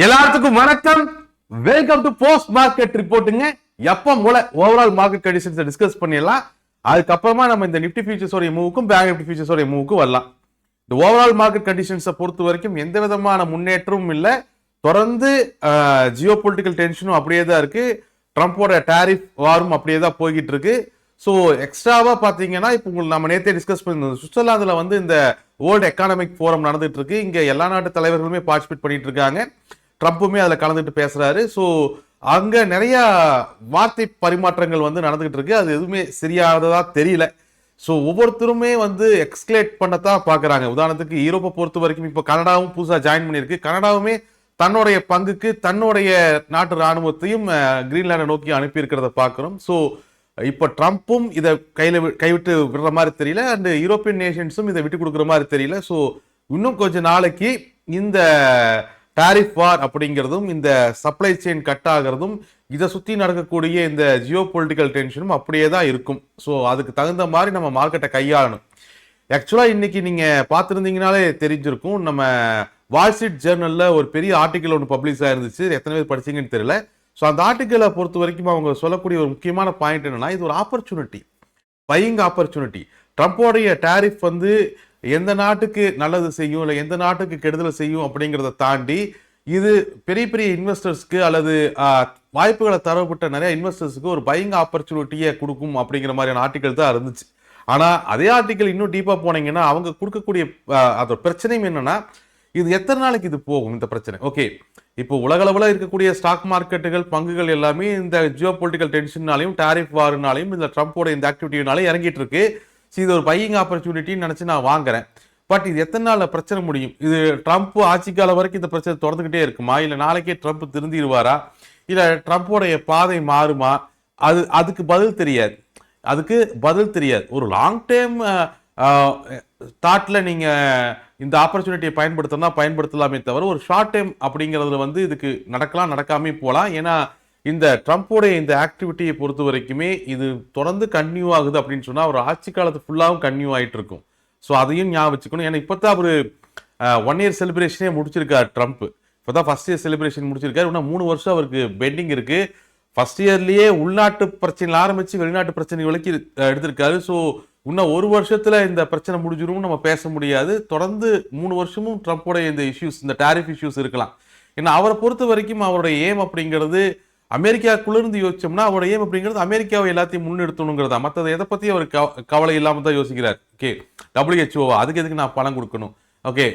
எல்லாத்துக்கும் வணக்கம். Welcome to post market ரிப்போர்ட்டுங்க. எப்போ போல ஓவரால் மார்க்கெட் கண்டிஷன்ஸ் டிஸ்கஸ் பண்ணிடலாம். அதுக்கப்புறமா நம்ம இந்த நிப்டி ஃபியூச்சர்ஸோட மூவுக்கும் பேங்க் நிப்டி ஃபியூச்சர்ஸோட மூவுக்கும் வரலாம். இந்த ஓவரால் மார்க்கெட் கண்டிஷன்ஸை பொறுத்த வரைக்கும் எந்த விதமான முன்னேற்றமும் இல்லை. தொடர்ந்து ஜியோ பொலிட்டிக்கல் டென்ஷனும் அப்படியே தான் இருக்கு. ட்ரம்ப்போட டாரிஃப் வாரும் அப்படியே தான் போய்கிட்டு இருக்கு. ஸோ எக்ஸ்ட்ராவா பாத்தீங்கன்னா இப்போ உங்களுக்கு நம்ம நேற்றே டிஸ்கஸ் பண்ணிருந்தோம். சுவிட்சர்லாந்துல வந்து இந்த வேர்ல்டு எக்கானமிக் ஃபோரம் நடந்துட்டு இருக்கு. இங்க எல்லா நாட்டு தலைவர்களுமே பார்ட்டிசிபேட் பண்ணிட்டு இருக்காங்க. ட்ரம்ப்புமே அதில் கலந்துட்டு பேசுறாரு. ஸோ அங்க நிறைய வார்த்தை பரிமாற்றங்கள் வந்து நடந்துகிட்டு இருக்கு. அது எதுவுமே சரியானதா தெரியல. ஸோ ஒவ்வொருத்தருமே வந்து எக்ஸ்கலேட் பண்ணத்தான் பாக்குறாங்க. உதாரணத்துக்கு யூரோப்பை பொறுத்த வரைக்கும் இப்போ கனடாவும் புதுசாக ஜாயின் பண்ணியிருக்கு. கனடாவுமே தன்னுடைய பங்குக்கு தன்னுடைய நாட்டு ராணுவத்தையும் கிரீன்லாண்டை நோக்கி அனுப்பி இருக்கிறத பார்க்கிறோம். ஸோ இப்போ ட்ரம்ப்பும் இதை கைவிட்டு விடுற மாதிரி தெரியல. அண்ட் யூரோப்பியன் நேஷன்ஸும் இதை விட்டு கொடுக்குற மாதிரி தெரியல. ஸோ இன்னும் கொஞ்ச நாளைக்கு இந்த டாரிஃப் வார் அப்படிங்கிறதும் இந்த சப்ளை செயின் கட் ஆகிறதும் இதை சுற்றி நடக்கக்கூடிய இந்த ஜியோ பொலிட்டிக்கல் டென்ஷனும் அப்படியே தான் இருக்கும். ஸோ அதுக்கு தகுந்த மாதிரி நம்ம மார்க்கெட்டை கையாளணும். ஆக்சுவலாக இன்னைக்கு நீங்கள் பார்த்துருந்தீங்கனாலே தெரிஞ்சிருக்கும். நம்ம வால்ஸ்ட்ரீட் ஜேர்னலில் ஒரு பெரிய ஆர்டிக்கல் ஒன்று பப்ளிஷ் ஆயிருந்துச்சு. எத்தனை பேர் படிச்சீங்கன்னு தெரியல. ஸோ அந்த ஆர்டிக்கலை பொறுத்த வரைக்கும் அவங்க சொல்லக்கூடிய ஒரு முக்கியமான பாயிண்ட் என்னன்னா, இது ஒரு ஆப்பர்ச்சுனிட்டி, பையிங் ஆப்பர்ச்சுனிட்டி. ட்ரம்ப்போடைய டாரிஃப் வந்து எந்த நாட்டுக்கு நல்லது செய்யும் இல்லை எந்த நாட்டுக்கு கெடுதல் செய்யும் அப்படிங்கிறத தாண்டி இது பெரிய பெரிய இன்வெஸ்டர்ஸ்க்கு அல்லது வாய்ப்புகளை தரப்பட்ட நிறைய இன்வெஸ்டர்ஸ்க்கு ஒரு பையிங் ஆப்பர்ச்சுனிட்டியை கொடுக்கும் அப்படிங்கிற மாதிரியான ஆர்டிக்கல் தான் இருந்துச்சு. ஆனா அதே ஆர்டிக்கல் இன்னும் டீப்பா போனீங்கன்னா அவங்க கொடுக்கக்கூடிய அதோட பிரச்சனையும் என்னன்னா, இது எத்தனை நாளைக்கு இது போகும் இந்த பிரச்சனை. ஓகே, இப்போ உலகளவில் இருக்கக்கூடிய ஸ்டாக் மார்க்கெட்டுகள் பங்குகள் எல்லாமே இந்த ஜியோ பொலிட்டிக்கல் டென்ஷனாலையும் டாரிஃப் வாரினாலையும் இந்த ட்ரம்ப்போட இந்த ஆக்டிவிட்டினாலையும் இறங்கிட்டு இருக்கு. இது ஒரு பையிங் ஆப்பர்ச்சுனிட்டின்னு நினைச்சு நான் வாங்குறேன். பட் இது எத்தனை நாள்ல பிரச்சனை முடியும்? இது ட்ரம்ப் ஆட்சி காலம் வரைக்கும் இந்த பிரச்சனை தொடர்ந்துகிட்டே இருக்குமா, இல்ல நாளைக்கே ட்ரம்ப் திருந்திடுவாரா, இல்ல ட்ரம்ப்போடைய பாதை மாறுமா? அதுக்கு பதில் தெரியாது. ஒரு லாங் டேர்ம் தாட்ல நீங்க இந்த ஆப்பர்ச்சுனிட்டியை பயன்படுத்தலாமே தவிர ஒரு ஷார்ட் டைம் அப்படிங்கிறதுல வந்து இதுக்கு நடக்காமே போகலாம். ஏன்னா இந்த ட்ரம்ப்போடைய இந்த ஆக்டிவிட்டியை பொறுத்த வரைக்குமே இது தொடர்ந்து கன்டினியூ ஆகுது அப்படின்னு சொன்னா ஒரு ஆட்சி காலத்து ஃபுல்லாகவும் கன்டினியூ ஆகிட்டு இருக்கும். ஸோ அதையும் ஞாபகம் வச்சுக்கணும். ஏன்னா இப்போதான் ஒரு 1 இயர் செலிப்ரேஷனே முடிச்சிருக்காரு ட்ரம்ப். இப்போதான் ஃபர்ஸ்ட் இயர் செலிப்ரேஷன் முடிச்சிருக்காரு. இன்னும் 3 வருஷம் அவருக்கு பெண்டிங் இருக்கு. ஃபர்ஸ்ட் இயர்லயே உள்நாட்டு பிரச்சனைகள் ஆரம்பிச்சு வெளிநாட்டு பிரச்சனை விலக்கி எடுத்திருக்காரு. ஸோ இன்னும் 1 வருஷத்துல இந்த பிரச்சனை முடிஞ்சிரும் நம்ம பேச முடியாது. தொடர்ந்து 3 வருஷமும் ட்ரம்ப்போடைய இந்த இஷ்யூஸ், இந்த டாரிஃப் இஷ்யூஸ் இருக்கலாம். ஏன்னா அவரை பொறுத்த வரைக்கும் அவருடைய ஏம் அப்படிங்கிறது அமெரிக்காக்குள்ள இருந்து யோசிச்சோம்னா அவருடைய ஏம் அப்படிங்கிறது அமெரிக்காவை எல்லாத்தையும் முன்னெடுத்தணுங்கிறதா. மற்றது எதை பத்தி அவர் கவலை இல்லாம தான் யோசிக்கிறார். ஓகே, WHO அதுக்கு எதுக்கு நான் பணம் கொடுக்கணும்? ஓகே,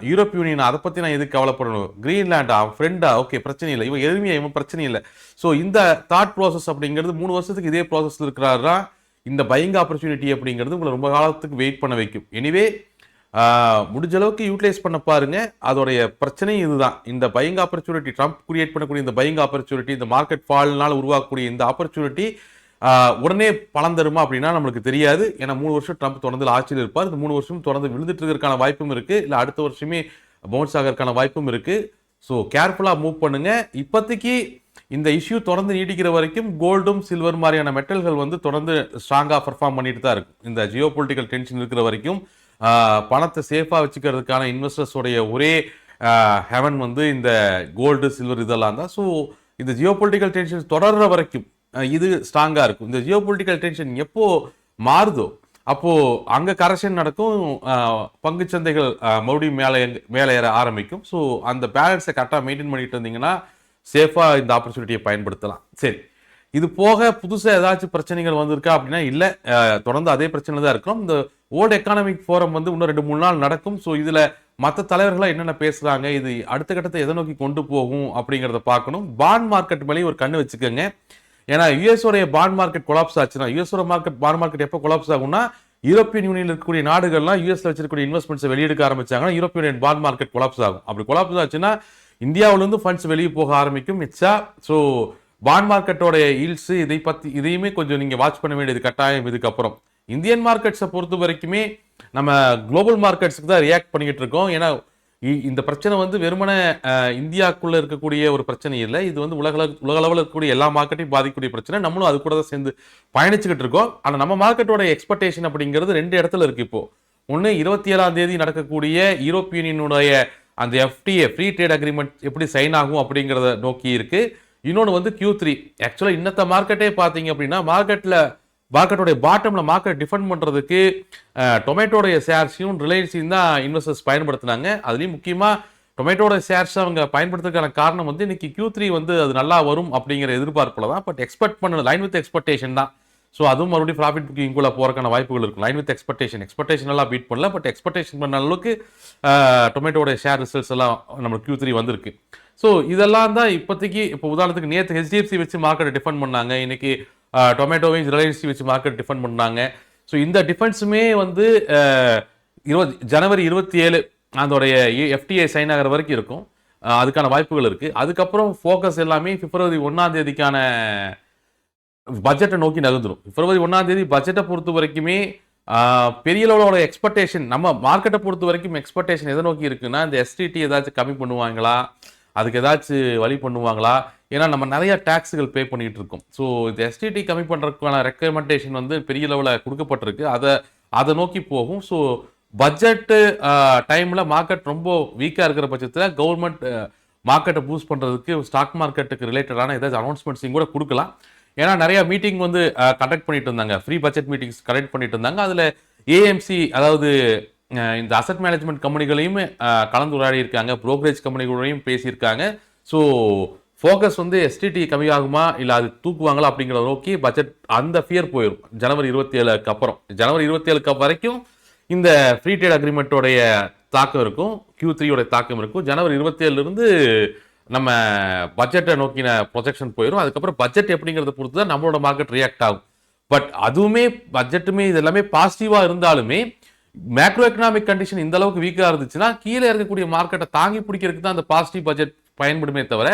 யூரோப் யூனியன் அதை பத்தி நான் எதுக்கு கவலைப்படணும்? கிரீன்லாண்டா ஃப்ரெண்டா, ஓகே பிரச்சனை இல்லை, இவன் எதுவுமே இவன் பிரச்சனை இல்லை. ஸோ இந்த தாட் ப்ராசஸ் அப்படிங்கிறது 3 வருஷத்துக்கு இதே ப்ராசஸ்ல இருக்கிறாரா. இந்த பையிங் ஆப்பர்ச்சுனிட்டி அப்படிங்கிறது உங்களை ரொம்ப காலத்துக்கு வெயிட் பண்ண வைக்கும். எனிவே முடிஞ்ச அளவுக்கு யூட்டிலைஸ் பண்ண பாருங்க. அதோடைய பிரச்சனை இதுதான். இந்த பையிங் ஆப்பர்ச்சுனிட்டி, ட்ரம்ப் கிரியேட் பண்ணக்கூடிய இந்த பையிங் ஆப்பர்ச்சுனிட்டி, இந்த மார்க்கெட் ஃபால்னால உருவாக்கக்கூடிய இந்த ஆப்பர்ச்சுனிட்டி உடனே பலன் தருமா அப்படின்னா நம்மளுக்கு தெரியாது. ஏன்னா 3 வருஷம் ட்ரம்ப் தொடர்ந்து ஆட்சியில் இருப்பார். இந்த 3 வருஷம் தொடர்ந்து விழுந்துட்டு இருக்கிறதுக்கான வாய்ப்பும் இருக்கு. இல்லை அடுத்த வருஷமே பவுன்ஸ் ஆகிறதுக்கான வாய்ப்பும் இருக்கு. ஸோ கேர்ஃபுல்லா மூவ் பண்ணுங்க. இப்போதைக்கு இந்த இஷ்யூ தொடர்ந்து நீடிக்கிற வரைக்கும் கோல்டும் சில்வர் மாதிரியான மெட்டல்கள் வந்து தொடர்ந்து ஸ்ட்ராங்கா பெர்ஃபார்ம் பண்ணிட்டு தான் இருக்கும். இந்த ஜியோ பொலிட்டிக்கல் டென்ஷன் இருக்கிற வரைக்கும் பணத்தை சேஃபா வச்சுக்கிறதுக்கான இன்வெஸ்டர்ஸோடைய ஒரே ஹெவன் வந்து இந்த கோல்டு சில்வர் இதெல்லாம் தான். ஸோ இந்த ஜியோ பொலிட்டிக்கல் டென்ஷன் தொடர்ற வரைக்கும் இது ஸ்ட்ராங்கா இருக்கும். இந்த ஜியோ பொலிட்டிக்கல் டென்ஷன் எப்போ மாறுதோ அப்போ அங்க கரெக்ஷன் நடக்கும். பங்கு சந்தைகள் மறுபடியும் மேலே ஏற ஆரம்பிக்கும். ஸோ அந்த பேலன்ஸை கரெக்டாக மெயின்டைன் பண்ணிட்டு இருந்தீங்கன்னா சேஃபா இந்த ஆப்பர்ச்சுனிட்டியை பயன்படுத்தலாம். சரி, இது போக புதுசா ஏதாச்சும் பிரச்சனைகள் வந்திருக்கா அப்படின்னா இல்ல, தொடர்ந்து அதே பிரச்சனை தான் இருக்கும். இந்த வேர்ல்டு எக்கானமிக் ஃபோரம் வந்து இன்னும் 2-3 நாள் நடக்கும். ஸோ இதுல மற்ற தலைவர்களா என்னென்ன பேசுறாங்க, இது அடுத்த கட்டத்தை எதை நோக்கி கொண்டு போகும் அப்படிங்கிறத பார்க்கணும். பாண்ட் மார்க்கெட் மேலேயும் ஒரு கண்ணு வச்சுக்கோங்க. ஏன்னா யுஎஸோடைய பாண்ட் மார்க்கெட் கொலாப்ஸ் ஆச்சுன்னா, யுஎஸோட பாண்ட் மார்க்கெட் எப்போ கொலாப்ஸ் ஆகும்னா, யூரோப்பியன் யூனியன் இருக்கக்கூடிய நாடுகள்லாம் யூஎஸ்ல வச்சிருக்கக்கூடிய இன்வெஸ்ட்மெண்ட்ஸை வெளியெடுக்க ஆரம்பிச்சாங்கன்னா European Union bond market collapse ஆகும். அப்படி கொலாப்ஸ் ஆச்சுன்னா இந்தியாவிலிருந்து ஃபண்ட்ஸ் வெளியே போக ஆரம்பிக்கும். ஸோ பாண்ட் மார்க்கெட்டோட ஈல்ட்ஸ் இதையுமே கொஞ்சம் நீங்க வாட்ச் பண்ண வேண்டியது கட்டாயம். இதுக்கப்புறம் இந்தியன் மார்க்கெட்ஸை பொறுத்த வரைக்குமே நம்ம குளோபல் மார்க்கெட்ஸுக்கு தான் ரியாக்ட் பண்ணிக்கிட்டு இருக்கோம். ஏன்னா இந்த பிரச்சனை வந்து வெறுமனே இந்தியாவுக்குள்ள இருக்கக்கூடிய ஒரு பிரச்சனை இல்லை. இது வந்து உலக அளவில் இருக்கக்கூடிய எல்லா மார்க்கெட்டையும் பாதிக்கக்கூடிய பிரச்சனை. நம்மளும் அது கூட தான் சேர்ந்து பயணிச்சுக்கிட்டு இருக்கோம். ஆனால் நம்ம மார்க்கெட்டோட எக்ஸ்பெக்டேஷன் அப்படிங்கிறது 2 இடத்துல இருக்கு. இப்போ ஒன்று 27ஆம் தேதி நடக்கக்கூடிய யூரோப்பிய யூனியனுடைய அந்த FTA ஃப்ரீ ட்ரேட் அக்ரிமெண்ட் எப்படி சைன் ஆகும் அப்படிங்கிறத நோக்கி இருக்கு. இன்னொன்று வந்து Q3. ஆக்சுவலாக இன்னத்த மார்க்கெட்டே பார்த்தீங்க அப்படின்னா மார்க்கெட்டோடைய பாட்டம்ல மார்க்கெட் டிஃபெண்ட் பண்றதுக்கு டொமேட்டோடைய ஷேர்ஸையும் ரிலையன்ஸையும் தான் இன்வெஸ்டர்ஸ் பயன்படுத்தினாங்க. அதுலேயும் முக்கியமாக டொமேட்டோட ஷேர்ஸ் அவங்க பயன்படுத்துறதுக்கான காரணம் வந்து இன்னைக்கு Q3 வந்து அது நல்லா வரும் அப்படிங்கிற எதிர்பார்ப்புல தான். பட் எக்ஸ்பெக்ட் பண்ண லைன் வித் எக்ஸ்பெக்டேஷன் தான். ஸோ அதுவும் மறுபடியும் ப்ராஃபிட் புக்கிங்குள்ள போறதுக்கான வாய்ப்புகள் இருக்கும். லைன் வித் எக்ஸ்பெக்டேஷன் எல்லாம் பீட் பண்ணல. பட் எக்ஸ்பெக்டேஷன் பண்ண அளவுக்கு டொமேட்டோட ஷேர் ரிசல்ட்ஸ் எல்லாம் நம்மளுக்கு Q3 வந்திருக்கு. ஸோ இதெல்லாம் தான் இப்போதைக்கு இப்போ உதாரணத்துக்கு நேற்று HDFC வச்சு மார்க்கெட்டை டிஃபெண்ட் பண்ணாங்க. இன்னைக்கு டொமேட்டோவையும் ரிலையன்ஸ் வச்சு மார்க்கெட் டிஃபெண்ட் பண்ணாங்க. ஸோ இந்த டிஃபென்ஸுமே வந்து ஜனவரி 27 அதோடைய FTA சைன் ஆகிற வரைக்கும் இருக்கும். அதுக்கான வாய்ப்புகள் இருக்கு. அதுக்கப்புறம் ஃபோக்கஸ் எல்லாமே பிப்ரவரி 1ஆம் தேதிக்கான பட்ஜெட்டை நோக்கி நகர்ந்துடும். பிப்ரவரி 1ஆம் தேதி பட்ஜெட்டை பொறுத்த வரைக்குமே பெரிய லெவலோட எக்ஸ்பெக்டேஷன் நம்ம மார்க்கெட்டை பொறுத்த வரைக்கும் எக்ஸ்பெக்டேஷன் எதை நோக்கி இருக்குன்னா இந்த STT ஏதாச்சும் கம்மி பண்ணுவாங்களா, அதுக்கு ஏதாச்சும் வழி பண்ணுவாங்களா. ஏன்னா நம்ம நிறைய டாக்ஸுகள் பே பண்ணிட்டு இருக்கோம். ஸோ இந்த STT கம்மி பண்ணுறதுக்கான ரெக்கமெண்டேஷன் வந்து பெரிய லெவலில் கொடுக்கப்பட்டிருக்கு. அதை நோக்கி போகும். ஸோ பட்ஜெட் டைம்ல மார்க்கெட் ரொம்ப வீக்கா இருக்கிற பட்சத்தில் கவர்மெண்ட் மார்க்கெட்டை பூஸ்ட் பண்றதுக்கு ஸ்டாக் மார்க்கெட்டுக்கு ரிலேட்டடான ஏதாச்சும் அனௌன்ஸ்மெண்ட்ஸையும் கூட கொடுக்கலாம். ஏன்னா நிறைய மீட்டிங் வந்து கண்டக்ட் பண்ணிட்டு இருந்தாங்க, ஃப்ரீ பட்ஜெட் மீட்டிங்ஸ் கண்டக்ட் பண்ணிட்டு இருந்தாங்க. அதுல AMC அதாவது இந்த அசெட் மேனேஜ்மெண்ட் கம்பெனிகளையும் கலந்துரையாடி இருக்காங்க, புரோக்கரேஜ் கம்பெனிகளையும் பேசியிருக்காங்க. ஸோ ஃபோக்கஸ் வந்து STT கம்மியாகுமா இல்லை அது தூக்குவாங்களா அப்படிங்கிறத நோக்கி பட்ஜெட் அந்த ஃபியர் போயிடும். ஜனவரி 27க்கு அப்புறம் ஜனவரி 27க்கு வரைக்கும் இந்த ஃப்ரீ ட்ரேட் அக்ரிமெண்ட்டோடைய தாக்கம் இருக்கும், Q3யோட தாக்கம் இருக்கும். ஜனவரி 27லிருந்து நம்ம பட்ஜெட்டை நோக்கின ப்ரொஜெக்ஷன் போயிடும். அதுக்கப்புறம் பட்ஜெட் எப்படிங்கிறத பொறுத்து தான் நம்மளோட மார்க்கெட் ரியாக்ட் ஆகும். பட் அதுவுமே பட்ஜெட்டுமே இது எல்லாமே பாசிட்டிவா இருந்தாலுமே மேக்ரோ எக்கனாமிக் கண்டிஷன் இந்த அளவுக்கு வீக்கா இருந்துச்சுன்னா கீழே இருக்கக்கூடிய மார்க்கெட்டை தாங்கி பிடிக்கிறதுக்கு தான் அந்த பாசிட்டிவ் பட்ஜெட் பயன்படுமே தவிர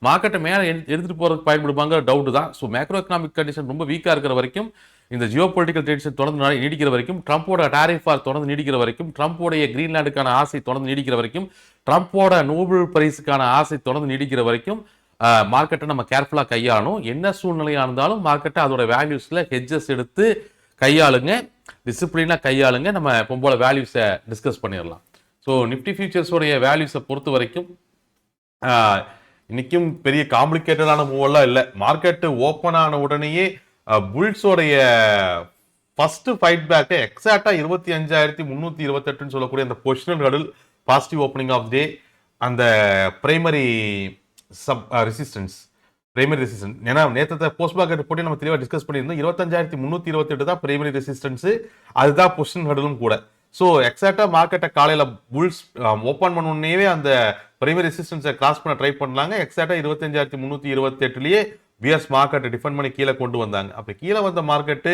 மார்க்கெட்டை மேலே எடுத்துட்டு போறதுக்கு பயன்படுவாங்க டவுட் தான். ஸோ மேக்ரோ எக்கனாமிக் கண்டிஷன் ரொம்ப வீக்கா இருக்கிற வரைக்கும், இந்த ஜியோ பொலிட்டிக்கல் டென்ஷன் தொடர்ந்து நீடிக்கிற வரைக்கும், ட்ரம்போட டாரிஃப் வார் தொடர்ந்து நீடிக்கிற வரைக்கும், ட்ரம்போடைய கிரீன்லாண்டுக்கான ஆசை தொடர்ந்து நீடிக்கிற வரைக்கும், ட்ரம்போட நோபல் பிரைஸுக்கான ஆசை தொடர்ந்து நீடிக்கிற வரைக்கும் மார்க்கெட்டை நம்ம கேர்ஃபுல்லாக கையாளணும். என்ன சூழ்நிலையாக இருந்தாலும் மார்க்கெட்டை அதோட வேல்யூஸில் ஹெட்ஜஸ் எடுத்து கையாளுங்க, டிசிப்ளினாக கையாளுங்க. நம்ம இப்போ போல வேல்யூஸை டிஸ்கஸ் பண்ணிடலாம். ஸோ நிஃப்டி ஃபியூச்சர்ஸோடைய வேல்யூஸை பொறுத்த வரைக்கும் இன்னைக்கும் பெரிய காம்ப்ளிகேட்டடான மூவெல்லாம் இல்லை. மார்க்கெட்டு ஓப்பன் ஆன உடனேயே புல்ஸோடைய ஃபர்ஸ்ட் ஃபைட் பேக்கை எக்ஸாக்டா 25,328 சொல்லக்கூடிய அந்த positional hurdle positive opening of day, அந்த பிரைமரி ரெசிஸ்டன்ஸ் ஏன்னா நேற்று போஸ்ட் மார்க்கெட் போட்டு நம்ம தெளிவாக டிஸ்கஸ் பண்ணியிருந்தோம். 25,328 தான் பிரைமரி ரெசிஸ்டன்ஸ், அதுதான் பொசிஷன் ஹடலும் கூட. ஸோ எக்ஸாக்டா மார்க்கெட்டை காலையில புல்ஸ் ஓப்பன் பண்ண அந்த பிரைமரி ரெசிஸ்டன்ஸை கிராஸ் பண்ண ட்ரை பண்ணாங்க. எக்ஸாக்டா 25,328லயே பியர்ஸ் மார்க்கெட்டை டிஃபெண்ட் பண்ணி கீழே கொண்டு வந்தாங்க. அப்போ கீழே வந்த மார்க்கெட்டு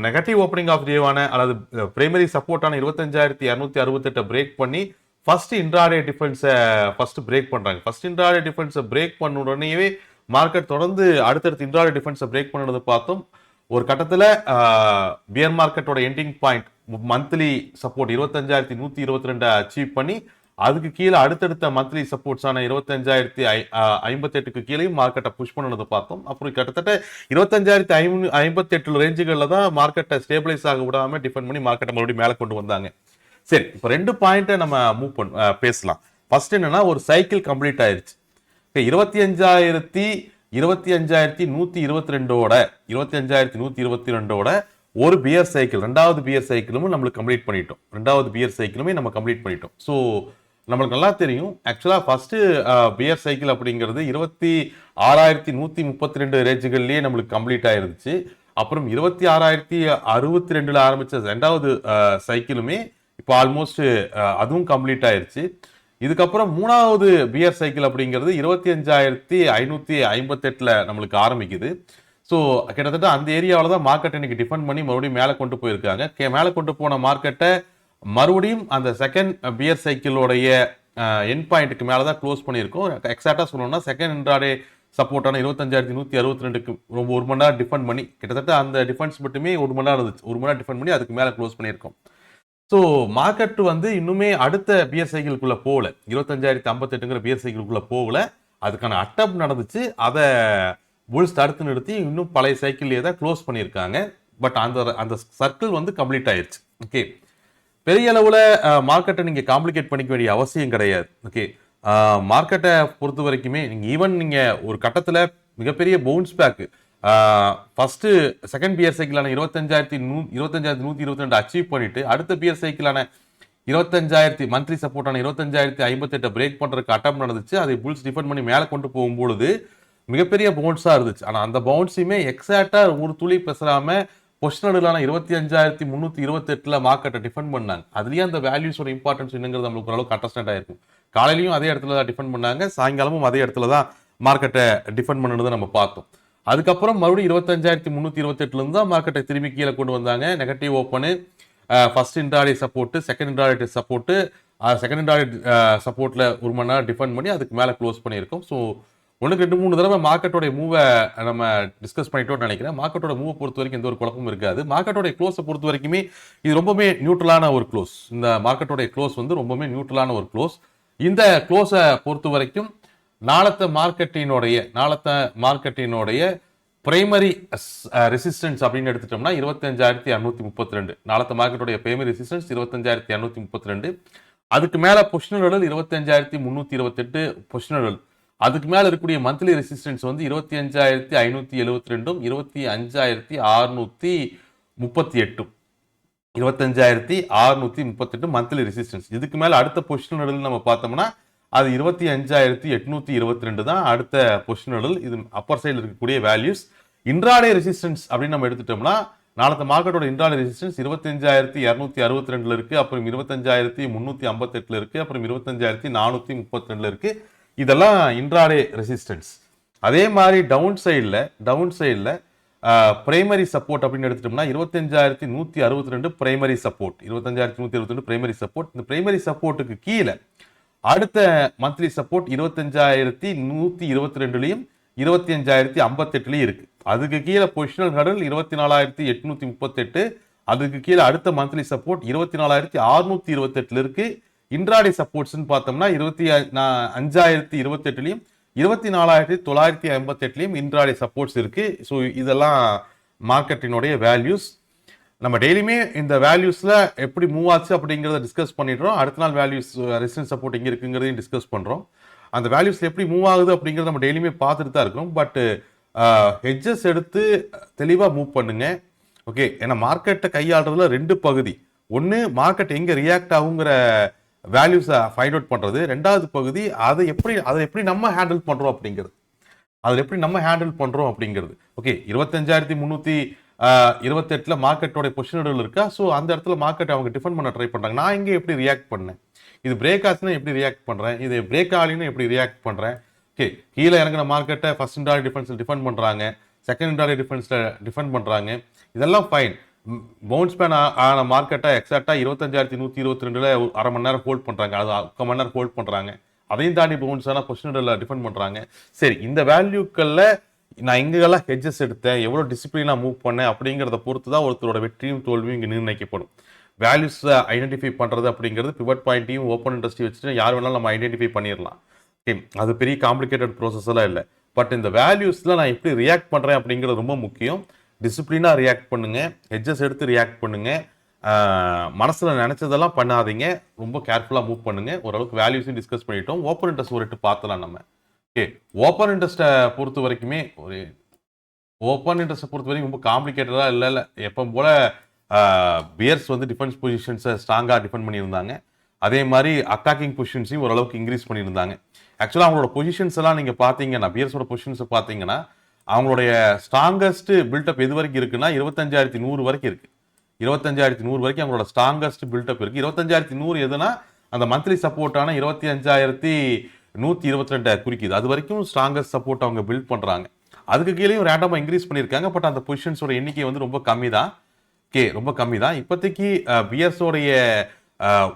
நெகட்டிவ் ஓப்பனிங் ஆஃப் டேவான அல்லது பிரைமரி சப்போர்ட்டான 25,268 பிரேக் பண்ணி ஃபர்ஸ்ட் இன்ட்ராடே டிஃபென்ஸை ஃபர்ஸ்ட் பிரேக் பண்றாங்க. ஃபர்ஸ்ட் இன்ட்ராடே டிஃபென்ஸை பிரேக் பண்ண உடனேயே மார்க்கெட் தொடர்ந்து அடுத்தடுத்து இன்ட்ராடே டிஃபென்ஸை பிரேக் பண்ணது பார்த்தோம். ஒரு கட்டத்தில் பியர் மார்க்கெட்டோட ending point monthly support 25,122 achieve பண்ணி அதுக்கு கீழே அடுத்தடுத்த மந்த்லி சப்போர்ட்ஸான 25,058க்கு கீழே மார்க்கெட்டை புஷ் பண்ணது பார்த்தோம். அப்புறம் கிட்டத்தட்ட 25,558 ரேஞ்சுகளில் தான் மார்க்கெட்டை ஸ்டேபிளைஸ் ஆக விடாம டிஃபெண்ட் பண்ணி மார்க்கெட்டை மறுபடியும் மேலே கொண்டு வந்தாங்க. சரி, இப்போ 2 பாயிண்ட்டை நம்ம பேசலாம். ஃபர்ஸ்ட் என்னன்னா, ஒரு சைக்கிள் கம்ப்ளீட் ஆயிருச்சு. 25,122ஓட ஒரு பியர் சைக்கிள், ரெண்டாவது பியர் சைக்கிளும் நம்மளுக்கு கம்ப்ளீட் பண்ணிட்டோம். நம்ம கம்ப்ளீட் பண்ணிட்டோம். ஸோ நம்மளுக்கு நல்லா தெரியும், ஆக்சுவலா ஃபர்ஸ்ட் பியர் சைக்கிள் அப்படிங்கிறது 26,132 ரேஞ்சுகள்லயே நம்மளுக்கு கம்ப்ளீட் ஆயிருந்துச்சு. அப்புறம் 26,062 ஆரம்பிச்ச ரெண்டாவது சைக்கிளுமே இப்போ ஆல்மோஸ்ட் அதுவும் கம்ப்ளீட் ஆயிருச்சு. இதுக்கப்புறம் மூணாவது பியர் சைக்கிள் அப்படிங்கிறது 25,558 நம்மளுக்கு ஆரம்பிக்குது. ஸோ கிட்டத்தட்ட அந்த ஏரியாவில் தான் மார்க்கெட் இன்னைக்கு டிஃபெண்ட் பண்ணி மறுபடியும் மேலே கொண்டு போயிருக்காங்க. மேலே கொண்டு போன மார்க்கெட்டை மறுபடியும் அந்த செகண்ட் பியர் சைக்கிளோடைய எண்ட் பாயிண்ட்டுக்கு மேலே தான் க்ளோஸ் பண்ணியிருக்கோம். எக்ஸாக்டாக சொல்லணும்னா செகண்ட் இன்ட்ராடே சப்போர்ட்டான 25,162 ரொம்ப 1 மணி நேரம் டிஃபெண்ட் பண்ணி, கிட்டத்தட்ட அந்த டிஃபென்ஸ் மட்டுமே 1 மணி நேரம் இருந்துச்சு. 1 மணி நேரம் டிஃபெண்ட் பண்ணி அதுக்கு மேலே க்ளோஸ் பண்ணியிருக்கோம். ஸோ மார்க்கெட் வந்து இன்னுமே அடுத்த பியர் சைக்கிளுக்குள்ள போகல, 25,058 பியர் சைக்கிளுக்குள்ள போகல. அதுக்கான அட்டப் நடந்துச்சு, அதை புல்ஸ் தடுத்து நிறுத்தி இன்னும் பழைய சைக்கிள்லேயே தான் க்ளோஸ் பண்ணியிருக்காங்க. பட் அந்த சர்க்கிள் வந்து கம்ப்ளீட் ஆயிடுச்சு. ஓகே, பெரிய அளவுல மார்க்கெட்டை நீங்க காம்ப்ளிகேட் பண்ணிக்க வேண்டிய அவசியம் கிடையாது. ஓகே, மார்க்கெட்டை பொறுத்த வரைக்குமே நீங்க ஒரு கட்டத்துல மிகப்பெரிய bounce back first second bear சைக்கிளான 25,122 அச்சீவ் பண்ணிட்டு அடுத்த பியர் சைக்கிளான 25,000 மந்த்லி சப்போர்ட்டான 25,058 பிரேக் பண்றதுக்கு அட்டம் நடந்துச்சு. அதை புல்ஸ் டிஃபெண்ட் பண்ணி மேலே கொண்டு போகும்பொழுது மிகப்பெரிய பவுன்ஸா இருந்துச்சு. ஆனா அந்த பவுன்ஸையுமே எக்ஸாக்டா ஒரு துளி பேசாம பொசிஷனலான 25,328 மார்க்கெட்டை டிஃபெண்ட் பண்ணாங்க. அதுலயே அந்த வேல்யூஸோட இம்பார்ட்டன்ஸ் என்னங்கிறது நம்மளுக்கு ஓரளவுக்கு அண்டர்ஸ்டாண்ட் ஆயிருக்கும். காலையிலையும் அதே இடத்துல தான் டிஃபெண்ட் பண்ணாங்க, சாயங்காலமும் அதே இடத்துல தான் மார்க்கெட்டை டிஃபெண்ட் பண்ணதை நம்ம பார்த்தோம். அதுக்கப்புறம் மறுபடியும் 25,328 இருந்து தான் மார்க்கெட்டை திரும்பி கீழே கொண்டு வந்தாங்க. Negative open, first intraday support, second intraday support, second intraday சப்போர்ட்ல ஒரு மணி நேரம் டிஃபெண்ட் பண்ணி அதுக்கு மேலே க்ளோஸ் பண்ணியிருக்கோம். ஸோ 1-2-3 தடவை மார்க்கெட்டோட மூவை நம்ம டிஸ்கஸ் பண்ணிட்டோம்னு நினைக்கிறேன். மார்க்கெட்டோட மூவை பொறுத்த வரைக்கும் எந்த ஒரு குழப்பமும் இருக்காது. மார்க்கெட்டோட க்ளோஸை பொறுத்த வரைக்குமே இது ரொம்பவே நியூட்ரலான ஒரு க்ளோஸ். இந்த மார்க்கெட்டோட க்ளோஸ் வந்து ரொம்பவே நியூட்ரலான ஒரு க்ளோஸ். இந்த க்ளோஸை பொறுத்த வரைக்கும் நாளத்த மார்க்கெட்டினுடைய பிரைமரி ரெசிஸ்டன்ஸ் அப்படின்னு எடுத்துட்டோம்னா 25,232. நாளத்த மார்க்கெட்டோடைய பிரைமரி ரெசிஸ்டன்ஸ் 25,232. அதுக்கு மேல பொசிஷனல் 25,328 பொசிஷனல். அதுக்கு மேல இருக்கக்கூடிய மந்த்லி ரெசிஸ்டன்ஸ் வந்து 25,572, 25,638, 25,638 மந்த்லி ரெசிஸ்டன்ஸ். இதுக்கு மேல அடுத்த பொசிஷனல் நம்ம பார்த்தோம்னா அது 25,822 தான் அடுத்த பொசிஷனல். இது அப்பர் சைடில் இருக்கக்கூடிய வேல்யூஸ். இன்ட்ராடே ரெசிஸ்டன்ஸ் அப்படின்னு நம்ம எடுத்துட்டோம்னா நாளத்த மார்க்கெட்டோட இன்ட்ராடே ரெசிஸ்டன்ஸ் 25,262 இருக்கு, அப்புறம் 25,358 இருக்கு, அப்புறம் 25,432 இருக்கு. இதெல்லாம் இன்ட்ராடே ரெசிஸ்டன்ஸ். அதே மாதிரி டவுன் சைடில் பிரைமரி சப்போர்ட் அப்படின்னு எடுத்துட்டோம்னா 25,162 பிரைமரி சப்போர்ட், 25,162 பிரைமரி சப்போர்ட். இந்த பிரைமரி சப்போர்ட்டுக்கு கீழே அடுத்த மந்த்லி சப்போர்ட் 25,122லையும் 25,058லையும் இருக்கு. அதுக்கு கீழே பொசிஷனல் ஹடல் 24,838. அதுக்கு கீழே அடுத்த மந்த்லி சப்போர்ட் 24,628 இருக்கு. இன்ட்ராடே சப்போர்ட்ஸ்ன்னு பார்த்தோம்னா 25,028லையும் 24,958லையும் இன்ட்ராடே சப்போர்ட்ஸ் இருக்கு. ஸோ இதெல்லாம் மார்க்கெட்டினுடைய வேல்யூஸ். நம்ம டெய்லியுமே இந்த வேல்யூஸ்ல எப்படி மூவ் ஆச்சு அப்படிங்கிறத டிஸ்கஸ் பண்ணிடுறோம். அடுத்த நாள் வேல்யூஸ் ரெசிஸ்டன்ஸ் சப்போர்ட் எங்க இருக்குங்கிறதையும் டிஸ்கஸ் பண்றோம். அந்த வேல்யூஸ்ல எப்படி மூவ் ஆகுது அப்படிங்கிறத நம்ம டெய்லியுமே பார்த்துட்டு தான் இருக்கோம். பட் ஹெட்ஜஸ் எடுத்து தெளிவாக மூவ் பண்ணுங்க. ஓகே, ஏன்னா மார்க்கெட்டை கையாளுறதுல ரெண்டு பகுதி. ஒன்று மார்க்கெட் எங்கே ரியாக்ட் ஆகுங்கிற வேல்யூஸை ஃபைண்ட் அவுட் பண்ணுறது. ரெண்டாவது பகுதி அதை எப்படி நம்ம ஹேண்டில் பண்ணுறோம் அப்படிங்கிறது. ஓகே, 25,328 மார்க்கெட்டோட பொசிஷனல் இருக்கா. ஸோ அந்த இடத்துல மார்க்கெட் அவங்க டிஃபெண்ட் பண்ண ட்ரை பண்ணுறாங்க. நான் இங்கே எப்படி ரியாக்ட் பண்ணேன், இது பிரேக் ஆச்சுன்னா எப்படி ரியாக்ட் பண்ணுறேன், இது பிரேக் ஆகலின்னு எப்படி ரியாக்ட் பண்ணுறேன். ஓகே, கீழே இறங்கின மார்க்கெட்டை ஃபர்ஸ்ட் இன்ட்ராடே டிஃபென்ஸில் டிஃபெண்ட் பண்ணுறாங்க, செகண்ட் இன்ட்ராடே டிஃபென்ஸில் டிஃபெண்ட் பண்ணுறாங்க. இதெல்லாம் ஃபைன். பவுன்ஸ் பேன் ஆன மார்க்கெட்டை எக்ஸாக்டாக 25,122 அரை மணி நேரம் ஹோல்ட் பண்ணுறாங்க, அது 1 மணி நேரம் ஹோல்ட் பண்ணுறாங்க. அதையும் தாண்டி பவுன்ஸ் ஆனால் பொசிஷனில் டிஃபெண்ட் பண்ணுறாங்க. சரி, இந்த வேல்யூக்களில் நான் எங்கெல்லாம் ஹெட்ஜஸ் எடுத்தேன், எவ்வளோ டிசிப்ளினாக மூவ் பண்ணேன் அப்படிங்கிறத பொறுத்து தான் ஒருத்தரோட வெற்றியும் தோல்வியும் இங்கே நிர்ணயிக்கப்படும். வேல்யூஸை ஐடென்டிஃபை பண்ணுறது அப்படிங்கிறது பிவட் பாயிண்ட்டையும் ஓப்பன் இன்ட்ரெஸ்ட்டையும் வச்சுட்டு யார் வேணாலும் நம்ம ஐடென்டிஃபை பண்ணிடலாம். ஓகே, அது பெரிய காம்ப்ளிகேட்டட் ப்ராசஸ் எல்லாம் இல்லை. பட் இந்த வேல்யூஸில் நான் எப்படி ரியாக்ட் பண்ணுறேன் அப்படிங்கிறது ரொம்ப முக்கியம். டிசிப்ளினாக ரியாக்ட் பண்ணுங்க, ஹெட்ஜஸ் எடுத்து ரியாக்ட் பண்ணுங்க, மனசில் நினச்சதெல்லாம் பண்ணாதீங்க, ரொம்ப கேர்ஃபுல்லாக மூவ் பண்ணுங்க. ஓரளவுக்கு வேல்யூஸையும் டிஸ்கஸ் பண்ணிட்டோம். ஓப்பன் இன்ட்ரெஸ்ட் ஒரு எட்டு பார்த்தலாம் நம்ம. ஓகே, ஓப்பன் இன்ட்ரெஸ்ட்டை பொறுத்த வரைக்குமே ரொம்ப காம்ப்ளிகேட்டடாக இல்லை. எப்போ போல பியர்ஸ் வந்து டிஃபென்ஸ் பொசிஷன்ஸை ஸ்ட்ராங்காக டிஃபெண்ட் பண்ணியிருந்தாங்க. அதே மாதிரி அட்டாக்கிங் பொசிஷன்ஸையும் ஓரளவுக்கு இன்க்ரீஸ் பண்ணியிருந்தாங்க. ஆக்சுவலாக அவங்களோட பொசிஷன்ஸ் எல்லாம் நீங்கள் பார்த்தீங்கன்னா, பியர்ஸோட பொசிஷன்ஸை பார்த்தீங்கன்னா அவங்களுடைய ஸ்ட்ராங்கஸ்ட் பில்டப் எது வரைக்கும் இருக்குன்னா 25,100 வரைக்கும் இருக்கு. 25,100 வரைக்கும் அவங்களோட ஸ்ட்ராங்கஸ்ட் பில்டப் இருக்கு. 25,100 எதுனா அந்த மந்த்லி சப்போர்ட்டான 25,122 குறிக்குது. அது வரைக்கும் ஸ்ட்ராங்கஸ்ட் சப்போர்ட் அவங்க பில்ட் பண்றாங்க. அதுக்கு கீழேயும் ரேண்டமாக இன்க்ரீஸ் பண்ணியிருக்காங்க. பட் அந்த பொசிஷன்ஸோட எண்ணிக்கை வந்து ரொம்ப கம்மி தான். ரொம்ப கம்மி தான். இப்போதைக்கு பியர்ஸோடைய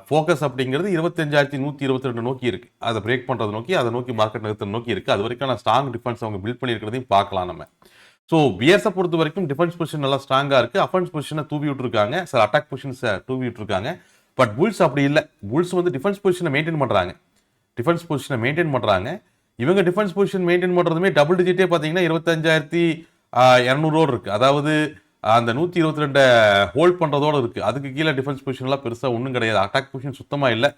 ஃபோக்கஸ் அப்படிங்கிறது 25,122 நோக்கி இருக்கு. அதை பிரேக் பண்றது நோக்கி, அதை நோக்கி மார்க்கெட் நகர்த்து நோக்கி இருக்கு. அது வரைக்கும் ஸ்ட்ராங் டிஃபென்ஸ் அவங்க பில்ட் பண்ணியிருக்கிறதையும் பார்க்கலாம் நம்ம. ஸோ பியர்ஸை பொறுத்த வரைக்கும் டிஃபென்ஸ் பொசிஷன் நல்லா ஸ்ட்ராங்காக இருக்கு. அஃபென்ஸ் பொசிஷனை தூவி விட்டுருக்காங்க, சார் அட்டாக் பொசிஷன்ஸை தூவி விட்டுருக்காங்க. பட் புல்ஸ் அப்படி இல்லை. புல்ஸ் வந்து டிஃபென்ஸ் பொசிஷனை மெயின்டைன் பண்றாங்க. இவங்க டிஃபென்ஸ் பொசிஷன் மெயின்டைன் பண்றதுமே டபுள் டிஜிட்டே பார்த்தீங்கன்னா 25,200 இருக்கு. அதாவது அந்த 122 ஹோல்ட் பண்றதோட இருக்கு. அதுக்கு கீழே டிஃபென்ஸ் பொசிஷன்லாம் பெருசா ஒன்றும் கிடையாது. அட்டாக் பொசிஷன் சுத்தமா இல்லை.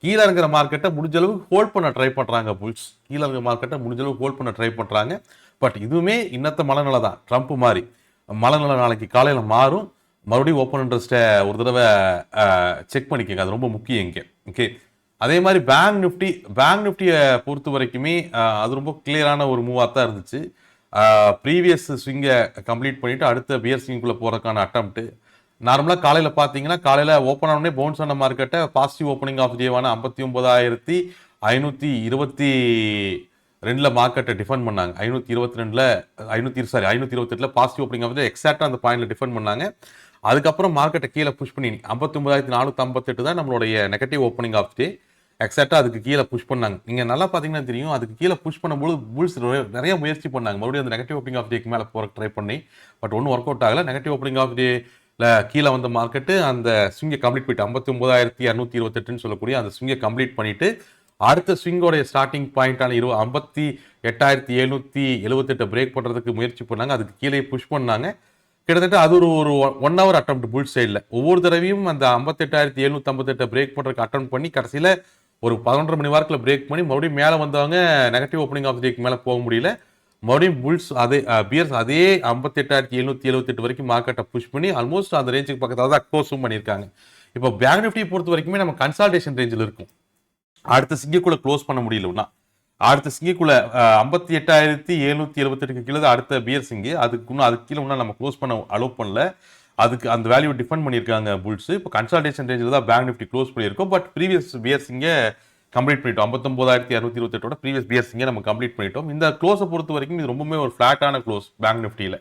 கீழே இருக்கிற மார்க்கெட்டை முடிஞ்ச அளவுக்கு ஹோல்ட் பண்ண ட்ரை பண்றாங்க புல்ஸ். கீழே இருக்கிற மார்க்கெட்டை முடிஞ்ச அளவுக்கு ஹோல்ட் பண்ண ட்ரை பண்றாங்க. பட் இதுவுமே இன்னத்த மனநிலை தான். ட்ரம்ப் மாதிரி மனநிலை நாளைக்கு காலையில மாறும். மறுபடியும் ஓப்பன் இன்ட்ரெஸ்ட்டை ஒரு தடவை செக் பண்ணிக்கோங்க. அது ரொம்ப முக்கியம் இங்கே. ஓகே, அதே மாதிரி பேங்க் நிஃப்டியை பொறுத்த வரைக்குமே அது ரொம்ப கிளியரான ஒரு மூவாக தான் இருந்துச்சு. ப்ரீவியஸ் ஸ்விங்கை கம்ப்ளீட் பண்ணிட்டு அடுத்த பியர் ஸ்விங்குள்ளே போகிறதுக்கான அட்டம்ப்ட். நார்மலாக காலையில் பார்த்தீங்கன்னா காலையில் ஓப்பன் ஆனோடனே பவுன்ஸ் ஆன மார்க்கெட்டை பாசிட்டிவ் ஓப்பனிங் ஆஃப் டேவான 59,522 மார்க்கெட்டை டிஃபெண்ட் பண்ணாங்க. 528 பாசிட்டிவ் ஓப்பனிங் ஆஃப் எக்ஸாக்டாக அந்த பாயிண்ட்ல டிஃபெண்ட் பண்ணாங்க. அதுக்கப்புறம் மார்க்கெட்டை கீழே புஷ் பண்ணி 59,458 தான் நம்மளுடைய நெகட்டிவ் ஓப்பனிங் ஆஃப் டே. எக்ஸாக்டாக அதுக்கு கீழே புஷ் பண்ணாங்க. நீங்கள் நல்லா பார்த்தீங்கன்னா தெரியும், அதுக்கு கீழே புஷ் பண்ணும்போது புல்ஸ் நிறைய முயற்சி பண்ணாங்க மறுபடியும் அந்த நெகட்டிவ் ஓப்பனிங் ஆஃப் டேக்கு மேலே போகிற ட்ரை பண்ணி. பட் ஒன்றும் ஒர்க் அவுட் ஆகலை. நெகட்டிவ் ஓப்பனிங் ஆஃப் டேல கீழே வந்த மார்க்கெட்டு அந்த ஸ்விங்கை கம்ப்ளீட் பண்ணிட்டு 59,228 சொல்லக்கூடிய அந்த ஸ்விங்கை கம்ப்ளீட் பண்ணிட்டு அடுத்த ஸ்விங்கோடைய ஸ்டார்டிங் பாயிண்டான 58,778 பிரேக் பண்ணுறதுக்கு முயற்சி பண்ணாங்க. அதுக்கு கீழே புஷ் பண்ணாங்க. கிட்டத்தட்ட அது ஒரு 1 hour அட்டெம்ப்ட் புல் சைடில். ஒவ்வொரு தடவையும் அந்த 58,758 பிரேக் பண்ணுறதுக்கு அட்டம் பண்ணி கடைசியில் ஒரு 11:30 மணி வாரத்தில் பிரேக் பண்ணி மறுபடியும் மேலே வந்தவங்க நெகட்டிவ் ஓப்பனிங் ஆஃப் டேக்கு மேலே போக முடியல. மறுபடியும் புல்ஸ் பியர்ஸ் அதே 58,778 வரைக்கும் மார்க்கெட்டை புஷ் பண்ணி ஆல்மோஸ்ட் அந்த ரேஞ்சுக்கு பக்கத்தில் தான் க்ளோஸும் பண்ணியிருக்காங்க. இப்போ பேங்க் நிஃப்டியை பொறுத்த வரைக்குமே நம்ம கன்சால்டேஷன் ரேஞ்சில் இருக்கும். அடுத்த சிங்கிக்குள்ளே க்ளோஸ் பண்ண முடியலன்னா அடுத்த சிங்கிக்குள்ள 58,778 கீழே அடுத்த பியர் சிங்கி. அதுக்கு கீழே ஒன்றும் நம்ம க்ளோஸ் பண்ண அலோவ் பண்ணல. அதுக்கு அந்த வேல்யூ டிஃபெண்ட் பண்ணியிருக்காங்க புல்ஸ். இப்போ கன்சல்டேஷன் ரேஞ்சில் தான் பேங்க் நிஃப்டி க்ளோஸ் பண்ணியிருக்கோம். பட் ப்ரீவியஸ் பியர் சிங்கை கம்ப்ளீட் பண்ணிட்டோம். 59,628 ப்ரீவியஸ் பியர் சிங்கை நம்ம கம்ப்ளீட் பண்ணிட்டோம். இந்த க்ளோஸை பொறுத்த வரைக்கும் இது ரொம்பவே ஒரு ஃபிளாட்டான க்ளோஸ் பேங்க் நிஃப்டியில்.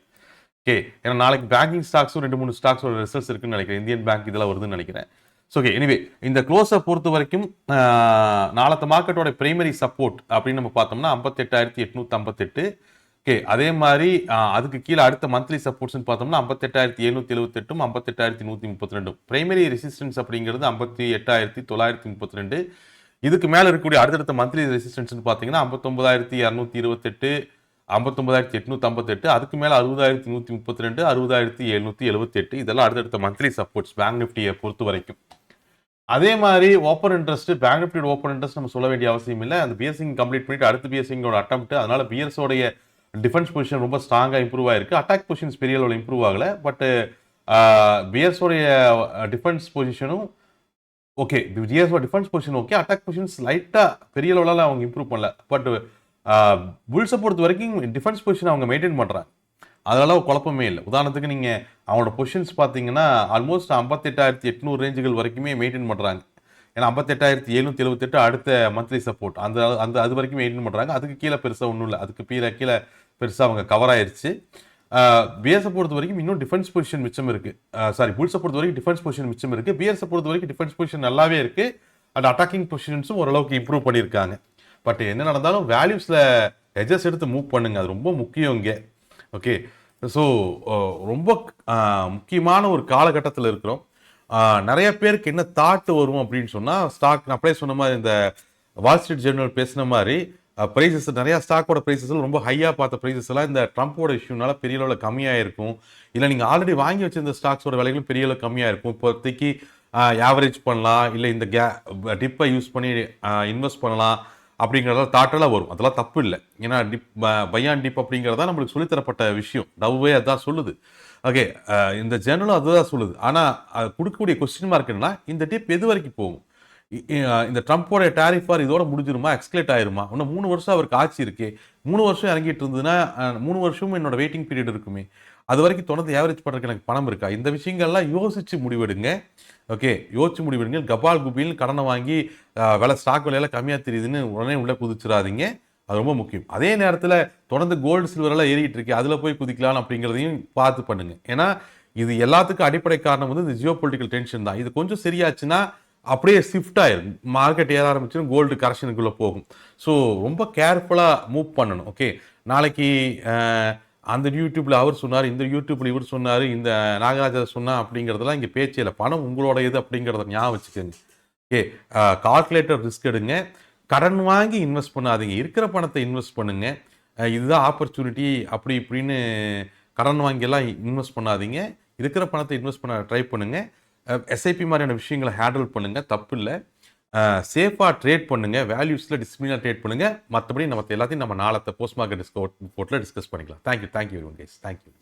ஓகே, ஏன்னா நாளைக்கு பேங்கிங் ஸ்டாக்ஸும் 2-3 ஸ்டாக்ஸோட ரிசல்ட்ஸ் இருக்குன்னு நினைக்கிறேன். இந்தியன் பேங்க் இதெல்லாம் வருதுன்னு நினைக்கிறேன். ஓகே, எனிவே இந்த க்ளோஸை பொறுத்த வரைக்கும் நாளத்த மார்க்கெட்டோட பிரைமரி சப்போர்ட் அப்படின்னு நம்ம பார்த்தோம்னா 58,858. ஓகே, அதே மாதிரி அதுக்கு கீழே அடுத்த மந்த்லி சப்போர்ட்ஸ்னு பார்த்தோம்னா 58,778 58,132. பிரைமரி ரெசிஸ்டன்ஸ் அப்படிங்கிறது 58,932. இதுக்கு மேலே இருக்கக்கூடிய அடுத்தடுத்த மந்த்லி ரெசிஸ்டன்ஸ்னு பார்த்தீங்கன்னா 59,228 59,858. அதுக்கு மேலே 60,132 60,778. இதெல்லாம் அடுத்தடுத்த மந்த்லி சப்போர்ட்ஸ் பேங்க் நிஃப்டியை பொறுத்த வரைக்கும். அதே மாதிரி ஓப்பன் இன்ட்ரெஸ்ட் பேங்க் நிஃப்டியோட ஓப்பன் இன்ட்ரெஸ்ட் நம்ம சொல்ல வேண்டிய அவசியம் இல்லை. அந்த பிஎஸ்சிங் கம்ப்ளீட் பண்ணிட்டு அடுத்த பிஎஸ்சிங்கோட அட்டம்ப்ட். அதனால பிஎஸ்ஓடைய டிஃபென்ஸ் பொசிஷன் ரொம்ப ஸ்ட்ராங்காக இம்ப்ரூவ் ஆயிருக்கு. அட்டாக் பொசிஷன்ஸ் பெரிய அளவில் இம்ப்ரூவ் ஆகலை. பட் பிஎஸ்ஓடைய டிஃபென்ஸ் பொசிஷனும் okay, BSO defence position okay, attack positions லைட்டாக பெரிய அளவில் அவங்க இம்ப்ரூவ் பண்ணல. பட் புல்ஸை பொறுத்த வரைக்கும் டிஃபென்ஸ் பொசிஷன் அவங்க மெயின்டைன் பண்ணுறாங்க. அதனால குழப்பமே இல்லை. உதாரணத்துக்கு நீங்கள் அவங்களோட பொசிஷன்ஸ் பார்த்தீங்கன்னா ஆல்மோஸ்ட் 58,800 ரேஞ்சுகள் வரைக்குமே மெயின்டைன் பண்ணுறாங்க. ஏன்னா 58,778 அடுத்த மந்த்லி சப்போர்ட் அந்த அந்த அது வரைக்கும் மெயின்டைன் பண்ணுறாங்க. அதுக்கு கீழே பெருசாக ஒன்றும் இல்லை. அதுக்கு கீழே பெருசாக அவங்க கவர் ஆயிடுச்சு. பிஎஸை பொறுத்த வரைக்கும் இன்னும் டிஃபென்ஸ் பொசிஷன் மிச்சம் இருக்குது. புல்ஸை பொறுத்த வரைக்கும் டிஃபென்ஸ் பொசிஷன் மிச்சம் இருக்குது. பிஎஸை பொறுத்த வரைக்கும் டிஃபென்ஸ் பொசிஷன் நல்லாவே இருக்குது. அண்ட் அட்டாக்கிங் பொசிஷன்ஸும் ஓரளவுக்கு இம்ப்ரூவ் பண்ணியிருக்காங்க. பட் என்ன நடந்தாலும் வேல்யூஸில் ஹெஜஸ் எடுத்து மூவ் பண்ணுங்க. அது ரொம்ப முக்கியம் இங்கே. ஓகே, ஸோ ரொம்ப முக்கியமான ஒரு காலகட்டத்தில் இருக்கிறோம். நிறைய பேருக்கு என்ன தாட் வரும் அப்படின்னு சொன்னால், ஸ்டாக் நான் அப்படியே சொன்ன மாதிரி இந்த வால் ஸ்ட்ரீட் ஜெர்னல் பேசின மாதிரி ப்ரைஸஸ் நிறையா ஸ்டாக்கோட ப்ரைஸஸ் ரொம்ப ஹையாக பார்த்த ப்ரைஸஸ் எல்லாம் இந்த ட்ரம்ப்போட இஷ்யூனால பெரிய அளவில் கம்மியாக இருக்கும். இல்லை நீங்கள் ஆல்ரெடி வாங்கி வச்சிருந்த ஸ்டாக்ஸோட விலைகளும் பெரிய அளவு கம்மியாக இருக்கும். இப்போதைக்கு ஆவரேஜ் பண்ணலாம், இல்லை இந்த டிப்பை யூஸ் பண்ணி இன்வெஸ்ட் பண்ணலாம் அப்படிங்கிறத தாட்டெல்லாம் வரும். அதெல்லாம் தப்பு இல்லை. ஏன்னா பையான் டிப் அப்படிங்கிறதா நம்மளுக்கு சொல்லித்தரப்பட்ட விஷயம். டவ்வே அதான் சொல்லுது. ஓகே, இந்த ஜேர்னலும் அதுதான் சொல்லுது. ஆனால் கொடுக்கக்கூடிய கொஸ்டின் மார்க் என்னன்னா, இந்த டிப் எது வரைக்கும் போகும்? இந்த ட்ரம்ப்போட டேரிஃபார் இதோட முடிஞ்சிருமா, எக்ஸ்கலேட் ஆயிருமா? இன்னும் 3 வருஷம் அவருக்கு ஆட்சி இருக்கே. 3 வருஷம் இறங்கிட்டு இருந்ததுன்னா 3 வருஷமும் என்னோட வெயிட்டிங் பீரியட் இருக்குமே. அது வரைக்கும் தொடர்ந்து ஆவரேஜ் பண்ணுறதுக்கு எனக்கு பணம் இருக்கா? இந்த விஷயங்கள்லாம் யோசிச்சு முடிவெடுங்க. ஓகே, யோசிச்சு முடிவெடுங்க. கபால் குபின்னு கடனை வாங்கி ஸ்டாக் விலையெல்லாம் கம்மியாக தெரியுதுன்னு உடனே உள்ளே குதிச்சிடாதீங்க. அது ரொம்ப முக்கியம். அதே நேரத்தில் தொடர்ந்து கோல்டு சில்வரெல்லாம் ஏறிட்டு இருக்கு, அதில் போய் குதிக்கலாம் அப்படிங்கிறதையும் பார்த்து பண்ணுங்க. ஏன்னா இது எல்லாத்துக்கும் அடிப்படை காரணம் இந்த ஜியோ பொலிட்டிக்கல் டென்ஷன் தான். இது கொஞ்சம் சரியாச்சுன்னா அப்படியே ஷிஃப்ட் ஆயிரும். மார்க்கெட் ஏற ஆரம்பிச்சிடும், கோல்டு கரெக்ஷனுக்குள்ளே போகும். ஸோ ரொம்ப கேர்ஃபுல்லாக மூவ் பண்ணணும். ஓகே, நாளைக்கு அந்த யூடியூப்ல அவர் சொன்னார், இந்த யூடியூப்ல இவர் சொன்னார், இந்த நாகராஜா சொன்னா அப்படிங்கிறதெல்லாம் இங்கே பேச்சே இல்லை. பணம் உங்களோட இது அப்படிங்கிறத ஞாபகம் வச்சுக்கோங்க. ஓகே, கால்குலேட்டர் ரிஸ்க் எடுங்க. கடன் வாங்கி இன்வெஸ்ட் பண்ணாதீங்க. இருக்கிற பணத்தை இன்வெஸ்ட் பண்ணுங்க. இதுதான் ஆப்பர்ச்சுனிட்டி அப்படி இப்படின்னு கடன் வாங்கியெல்லாம் இன்வெஸ்ட் பண்ணாதீங்க. இருக்கிற பணத்தை இன்வெஸ்ட் பண்ண ட்ரை பண்ணுங்க. எஸ்ஐபி மாதிரியான விஷயங்களை ஹேண்டில் பண்ணுங்க, தப்பு இல்லை. சேஃபாக ட்ரேட் பண்ணுங்க, வேல்யூஸில் டிசிப்ளினாக ட்ரேட் பண்ணுங்க. மற்றபடி நம்ம எல்லாத்தையும் நம்ம நாளத்தை போஸ்ட் மார்க்கெட் ரிப்போர்ட்டில் டிஸ்கஸ் பண்ணிக்கலாம். Thank you very much guys. Thank you.